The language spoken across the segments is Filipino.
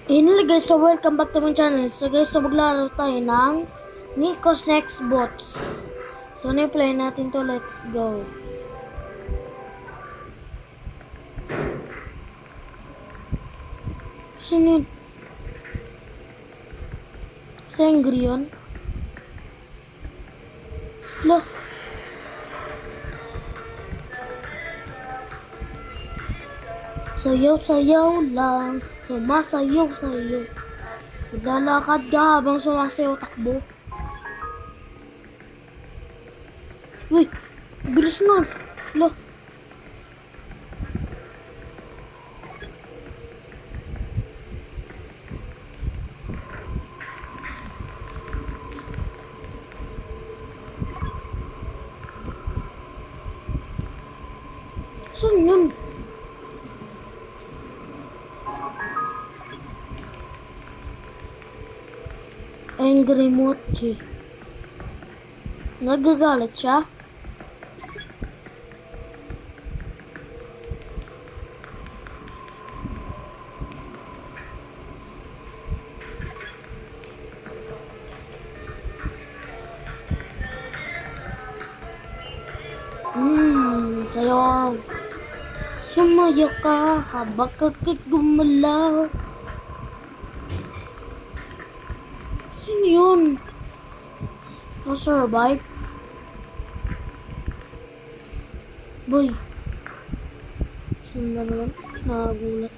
Hello guys, so welcome back to my channel. So guys, so maglaro tayo ng Nico's Next Bots. So na-play natin to, let's go. Sino yun? Sa angry yun? Lo. Sayaw-sayaw lang, sumasayaw-sayaw. Maglalakad ka habang sumasayaw takbo. Uy, bilis nun. Lo. Saan yun? Angry Mochi. Nagagalit siya? Sayaw. Sumaya ka habang kakit gumalaw. Sino yun? Na-survive? Boy. Sino na naman? Nakagulat.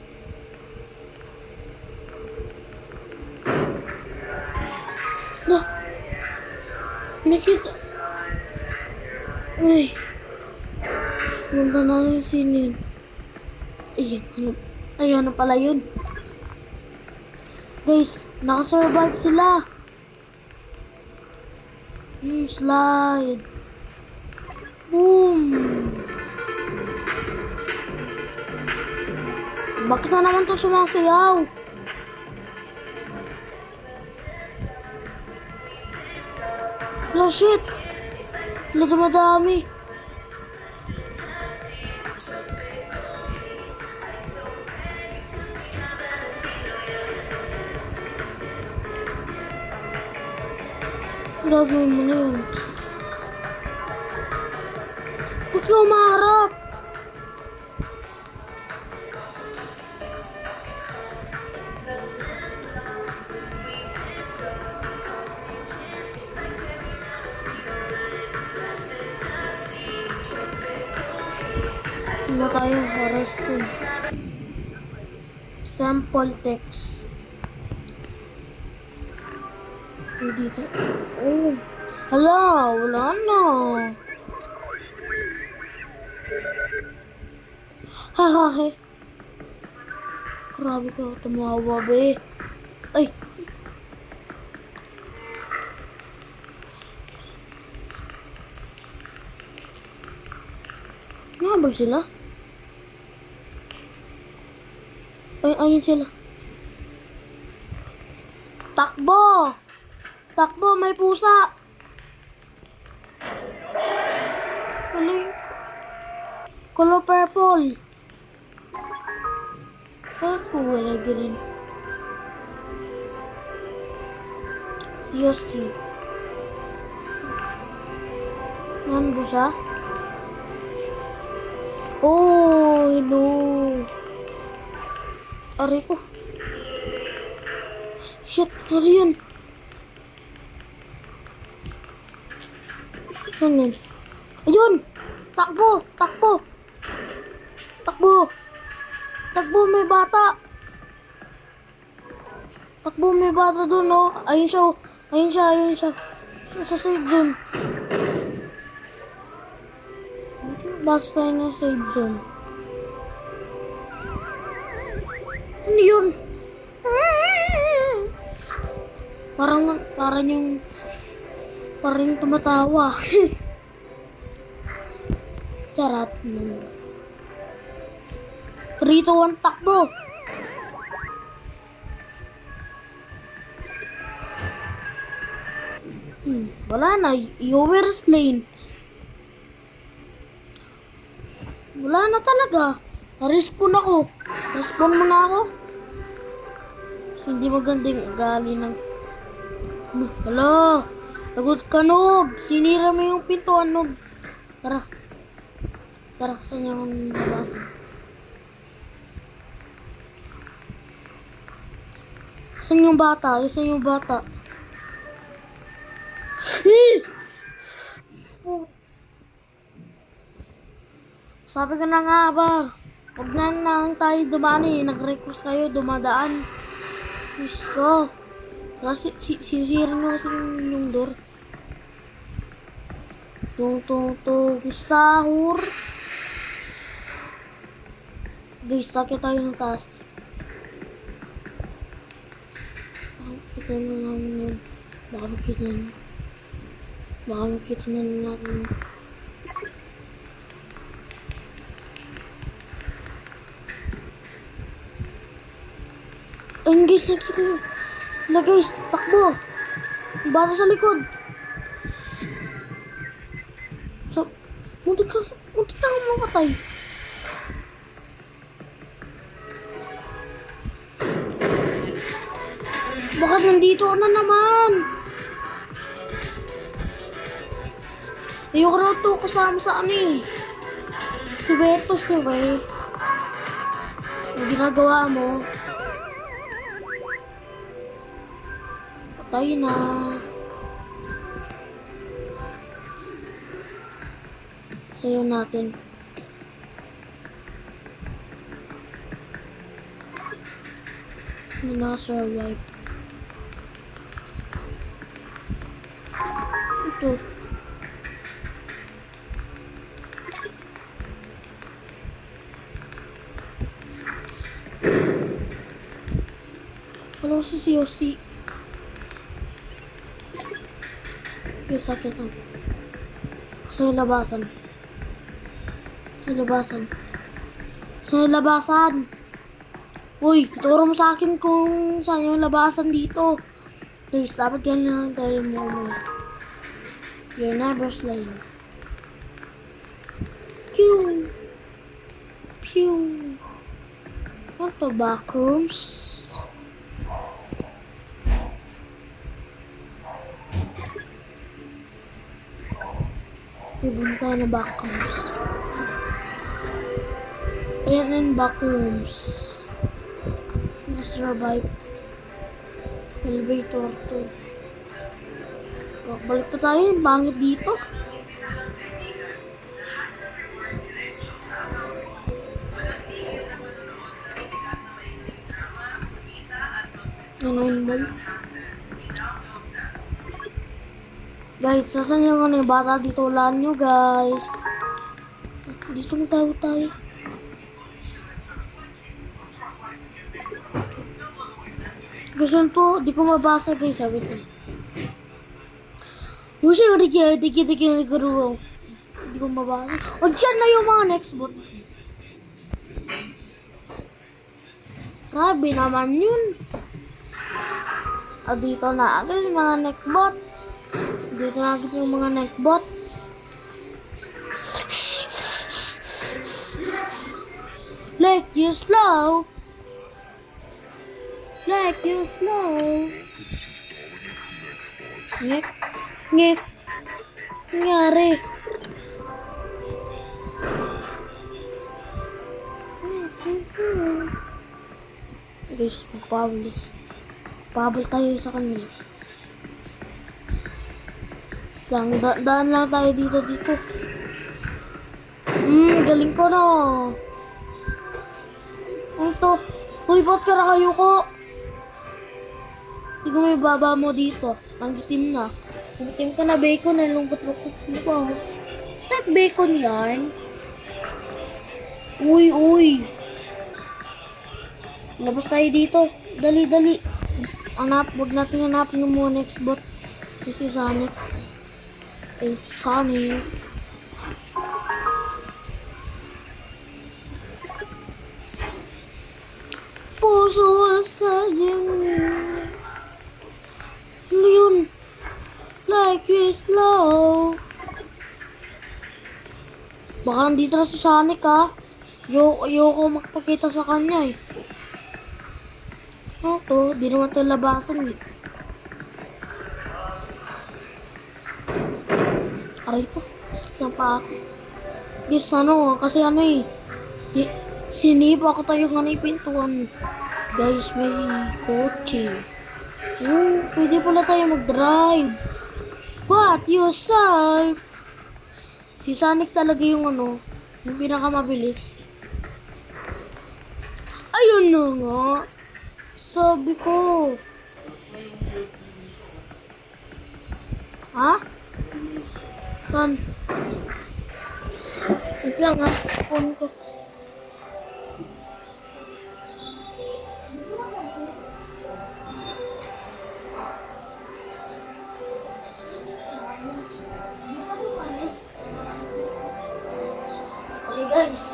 Na! Nakita. Ay. Punta na yung sinin. Ay, ano? Ay, ano pala yun? Guys, nakasurvive sila. Slide. Boom. Bakit na naman to sumasayaw? Wala, shit. Wala, dumadami. Gagawin mo na yun. Huwag ka umaharap. Ano tayo? Oras ko. Sample text. Okay, dito. Oh. Hala, wala na. Hahahe. Grabe ka, tumawa be. Ay. Nabal sila? Ay, ayun sila. Takbo! Takbo, may pusa! Galing. Color purple. Purple, wala green. Siyosi. Ano ba siya? Oh, hello. Aray ko. Shit, ano yun? Ano yun? Ayun! Takbo! Takbo! Takbo! Takbo, may bata! Takbo, may bata dun, oh. Ayun siya, oh. Ayun siya, ayun siya. Sa save zone. Basta tayo ng save zone. Ano yun? Parang yung tumatawa. Charot nun. 3, 2, 1, takbo! Wala na. Yower's lane. Wala na talaga. Na-respawn ako. Respawn mo na ako. Hindi magandang ugali ng... Hala! Lagot ka, Nob! Sinira mo yung pintuan, Nob. Tara. Tara, saan yung labasan? Saan yung bata? Saan yung bata? Sabi ka na nga ba? Huwag na lang tayo dumani. Nag-request kayo, dumadaan. Diyos ko. Sisira nyo kasi yung door. Tung sahur. Guys, sakit tayo ng taas. Kita na namin yun. Baka makita nyo. Baka makita na natin. Ayun guys, nakita nyo. Hala guys, takbo. Yung bata sa likod. So, muntik na akong mamatay. Bakit nandito na naman? Ayoko raw ito kasama sa ano eh. Si Betos eh, wey. Ang ginagawa mo. Patay na. Sayaw natin. Hindi nakasurvive. Ito. Ano si Yosi? Yung sakit na. Sa labasan. Sa labasan. Sa labasan. Uy, turo mo sa akin kung saan yung labasan dito. Guys, dapat yan lang tayo mo umalis. You're never slaying. Pew! Pew! What the backrooms? Tibun tayo na backrooms. Ayan yung backrooms. Na-survive. Elevator 2. Balik na tayo. Bangit dito. Ano yun mo? Guys, saan yung ano yung bata dito? Ulan nyo guys. Dito na tayo. Guys, ano to? Di ko mabasa guys. Sabi ko. Musi ko diki nagkaroon. Di ko mabasa. O dyan na yung mga next bot. Grabe naman yun. Dito na agad yung mga neck bot. Dito na agad yung mga neck bot. Like you slow. Like you slow. Ngek. Nangyari. Guys, Pabol tayo sa kanila. Daan lang tayo dito. Galing ko na. Ano to? Uy, ba't ka nakayo ko? Hindi ko may baba mo dito. Mangitim na. Mangitim ka na bacon. Nalungkot ko. Ano ba? Set bacon yarn? Uy. Labas tayo dito. Dali. Huwag natin hanapin yung mga next bot. Yung si Sonic. Sonic. Puso sa iyong. Ano yun? Like you slow. Baka nandito na si Sonic ha. Ayoko magpakita sa kanya eh. to. Di naman to labasan eh. Aray ko. Sakit ng paa ko. Guys, kasi eh. Sinipa ako tayo nga na ipintuan. Guys, may kotse. Pwede pala tayo mag-drive. What yourself? Si Sonic talaga yung yung pinakamabilis. Ayun na nga. Sabi ko. Ha? Saan? Wait lang ha. Phone ko. Okay guys.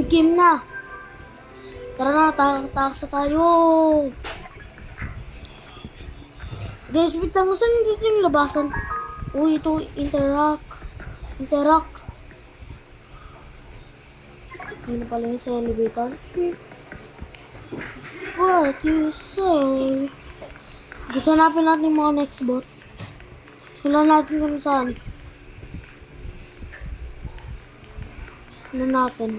Game na. Tara na, takas na tayo. Guys, wait lang. Saan dito yung labasan? Uy, ito, interact. Ayun na pala yung sa elevator. What you say? Guys, hanapin natin yung mga next bot. Wala natin kung saan. Ano natin?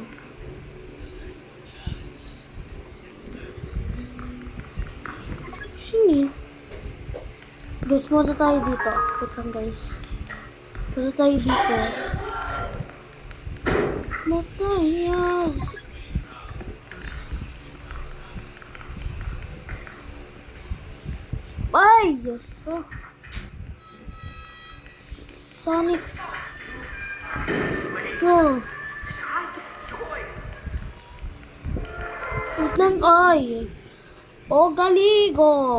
Sini? Guys, muna tayo dito. Wait lang guys. Muna tayo dito. Mataya. Ay! Yes! Oh. Sonic. Oh. Wait lang ay. Ogaligo.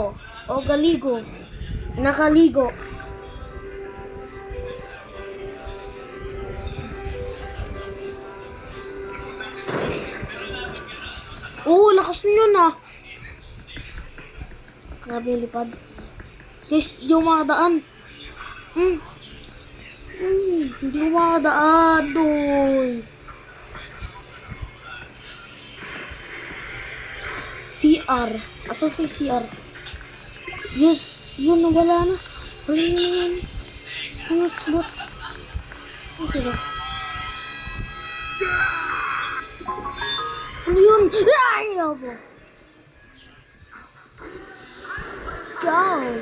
Nakaligo. Lakas nyo na. Grabe yung lipad. Guys, hindi ko makadaan. Hindi ko makadaan doon. CR. Asa si CR? Yes, yun, nawala na. Wala na yan. Ang Xbox. Ano sila? Ano yun? Ay! Abo. Down.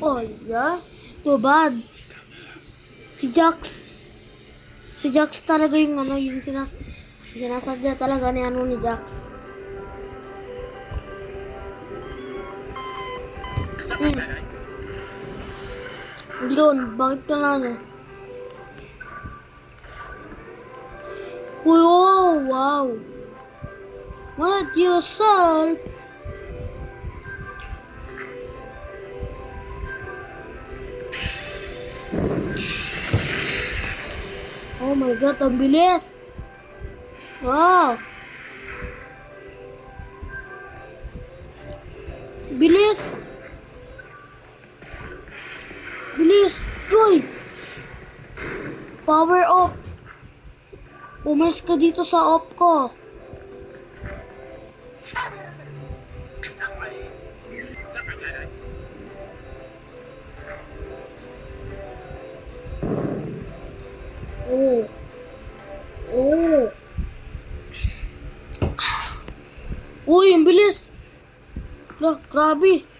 Oh, yeah? Too bad. Si Jax talaga yung yung sinasadya talaga ni ni Jax. Yun, bakit ka na Wow! What yourself? Oh my God, ang bilis! Wow! Bilis! Joy! Power off! Umalis ka dito sa off ko. Uy, ang bilis! Grabe!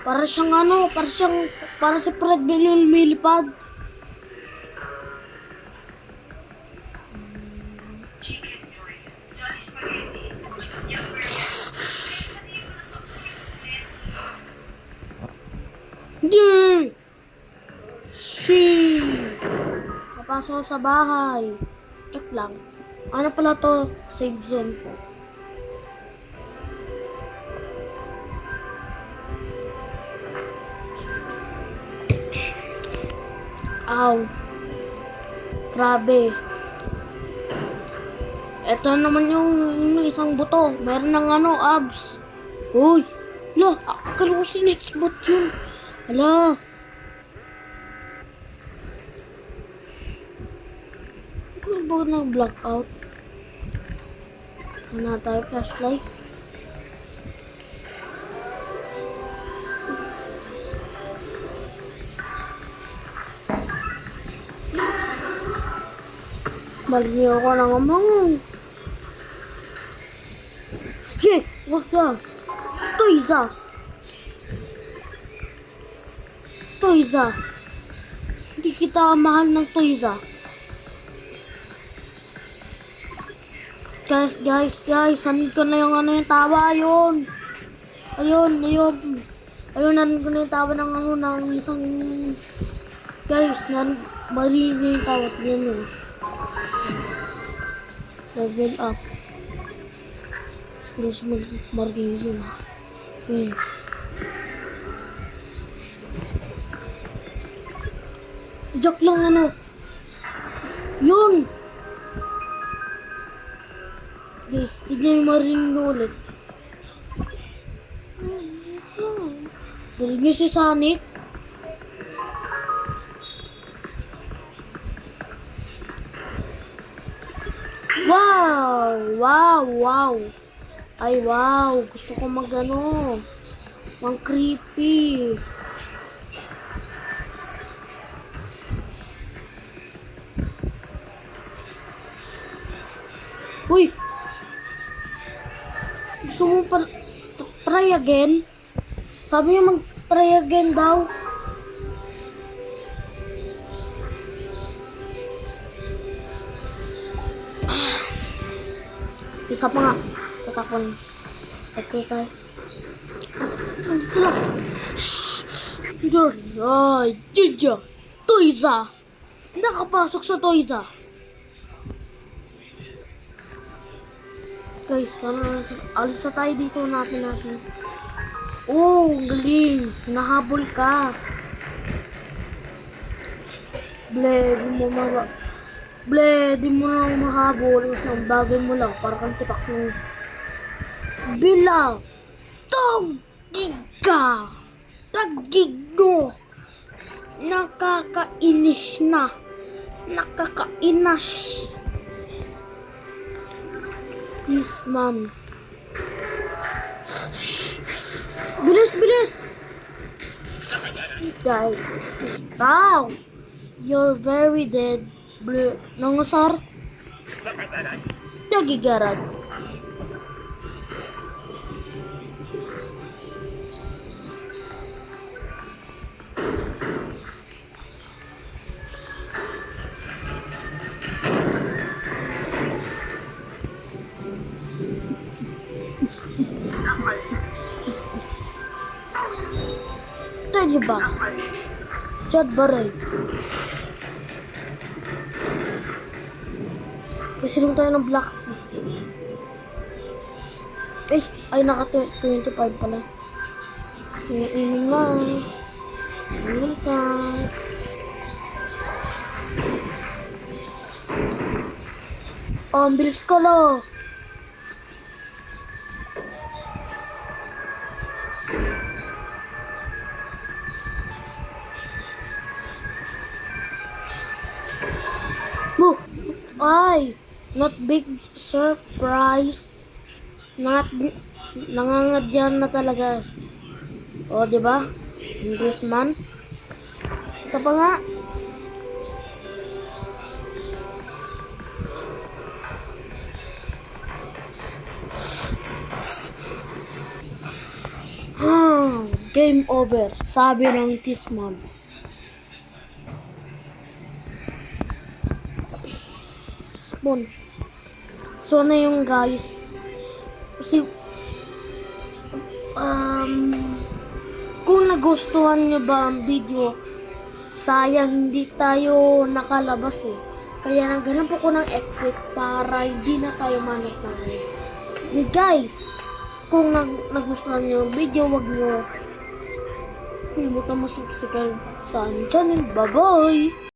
Para si Fred yung lumilipad. Hindi! Papasok sa bahay. Check lang. Ano pala to? Save zone. Ow. Grabe. Ito naman yung isang buto. Meron ng abs. Uy. Akala ko si next bot yun. Hala. Kung ba nag-blackout? Wala tayo flashlight. Mali ako na naman. Shit! What's that? Toyza! Toyza! Hindi kita mahal ng Toyza. Guys, sanin ko na yung yung tawa, ayun. Ayun. Ayun, nanin ko na yung tawa ng isang... Guys, mali na yung tawa, tingnan nyo. Level up. Please, marinig yun. Okay. Joke lang Yun! Guys, tignan yung marinig nyo ulit. Dali nyo si Sonic. Wow! Ay, wow! Gusto ko mang creepy. Uy! Gusto mo pa try again? Sabi niya mag-try again daw. Isa pa nga. Tatakon. Takot tayo. Ano sila? Ay, Jidja. Toyza. Nakapasok sa Toyza. Guys, alis na tayo dito natin. Oh, galing. Nahabol ka. Di mo na mahabol kasi ang bagay mo lang para kang tipak ng bilang tagigno nakakainas this man. Bilis guys, stop, you're very dead. Nangasar nagigarad. Tanya ba? Chat baray. Kasi rin tayo ng blocks. Ay naka 25 pala. Inom lang. Inom tayo. Oh, ang bilis ko lo. Ay, not big surprise. Nangangadyan na talaga. O, di ba? This man. Isa pa nga. Game over, sabi ng Tisman. Spawn. So na yung guys. Kasi kung nagustuhan nyo ba ang video, sayang hindi tayo nakalabas eh. Kaya naghanap po ko ng exit para hindi na tayo manap na guys. Kung nagustuhan nyo ang video, wag nyo kalimutan mo subscribe sa channel. Bye bye!